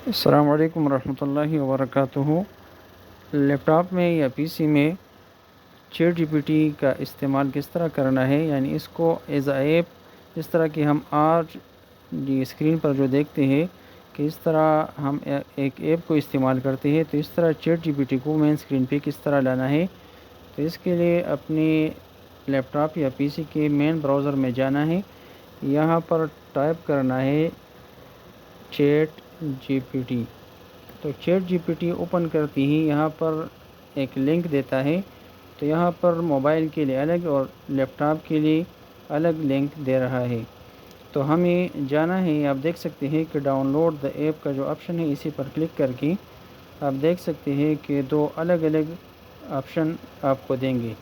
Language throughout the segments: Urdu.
السلام علیکم ورحمۃ اللہ وبرکاتہ۔ لیپ ٹاپ میں یا پی سی میں چیٹ جی پی ٹی کا استعمال کس طرح کرنا ہے، یعنی اس کو ایز اے ایپ، جس طرح کہ ہم آج اسکرین پر جو دیکھتے ہیں کہ اس طرح ہم ایک ایپ کو استعمال کرتے ہیں، تو اس طرح چیٹ جی پی ٹی کو مین اسکرین پہ کس طرح لانا ہے۔ تو اس کے لیے اپنے لیپ ٹاپ یا پی سی کے مین براؤزر میں جانا ہے، یہاں پر ٹائپ کرنا ہے چیٹ جی پی ٹی۔ تو چیٹ جی پی ٹی اوپن کرتی ہی یہاں پر ایک لنک دیتا ہے، تو یہاں پر موبائل کے لیے الگ اور لیپ ٹاپ کے لیے الگ لنک دے رہا ہے۔ تو ہمیں جانا ہے، آپ دیکھ سکتے ہیں کہ ڈاؤن لوڈ دا ایپ کا جو آپشن ہے، اسی پر کلک کر کے آپ دیکھ سکتے ہیں کہ دو الگ الگ آپشن آپ کو دیں گے،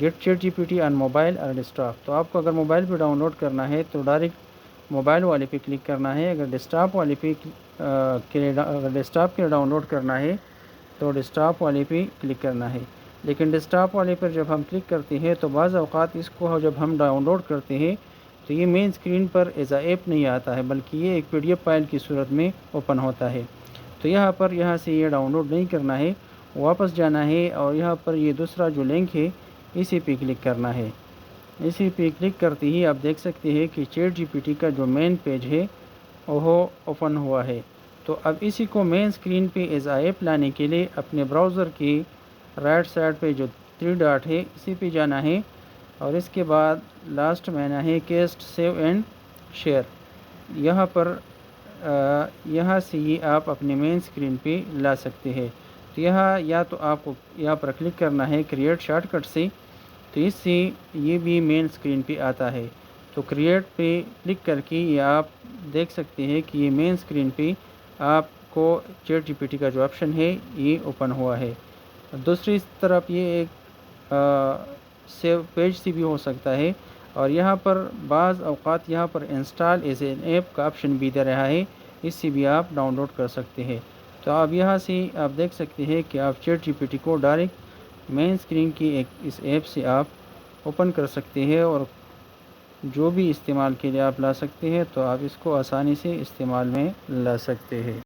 get chat G P T on mobile اور ڈیسکٹاپ۔ تو آپ کو اگر موبائل پہ ڈاؤن لوڈ کرنا ہے تو ڈائریکٹ موبائل والے پہ کلک کرنا ہے، اگر ڈیسکٹاپ والے پہ اگر ڈیسکٹاپ کے لیے ڈاؤن لوڈ کرنا ہے تو ڈیسکٹاپ والے پہ کلک کرنا ہے۔ لیکن ڈیسکٹاپ والے پر جب ہم کلک کرتے ہیں تو بعض اوقات اس کو جب ہم ڈاؤن لوڈ کرتے ہیں تو یہ مین اسکرین پر ایز اے ایپ نہیں آتا ہے، بلکہ یہ ایک پی ڈی ایف فائل کی صورت میں اوپن ہوتا ہے۔ تو یہاں سے یہ ڈاؤن لوڈ نہیں کرنا ہے، واپس جانا ہے اور یہاں پر یہ دوسرا جو لنک ہے اسی پہ کلک کرنا ہے۔ اسی پہ کلک کرتے ہی آپ دیکھ سکتے ہیں کہ چیٹ جی پی ٹی کا جو مین پیج ہے وہ اوپن ہوا ہے۔ تو اب اسی کو مین اسکرین پہ ایز اے ایپ لانے کے لیے اپنے براؤزر کی رائٹ سائڈ پہ جو 3 ڈاٹ ہے اسی پہ جانا ہے، اور اس کے بعد لاسٹ میں آنا ہے کیسٹ سیو اینڈ شیئر۔ یہاں سے یہ آپ اپنے مین اسکرین پہ لا سکتے ہیں۔ تو یا تو آپ کو یہاں پر کلک کرنا ہے کریٹ شارٹ کٹ سے، تو اس سے یہ بھی مین اسکرین پہ آتا ہے۔ تو کریٹ پہ کلک کر کے یہ آپ دیکھ سکتے ہیں کہ یہ مین اسکرین پہ آپ کو چیٹ جی پی ٹی کا جو آپشن ہے یہ اوپن ہوا ہے۔ دوسری طرف یہ ایک سیو پیج سے بھی ہو سکتا ہے، اور یہاں پر بعض اوقات یہاں پر انسٹال ایز این ایپ کا آپشن بھی دے رہا ہے، اس سے بھی آپ ڈاؤن لوڈ کر سکتے ہیں۔ تو آپ یہاں سے آپ دیکھ سکتے ہیں کہ آپ چیٹ جی پی ٹی کو ڈائریکٹ مین اسکرین کی اس ایپ سے آپ اوپن کر سکتے ہیں، اور جو بھی استعمال کے لیے آپ لا سکتے ہیں تو آپ اس کو آسانی سے استعمال میں لا سکتے ہیں۔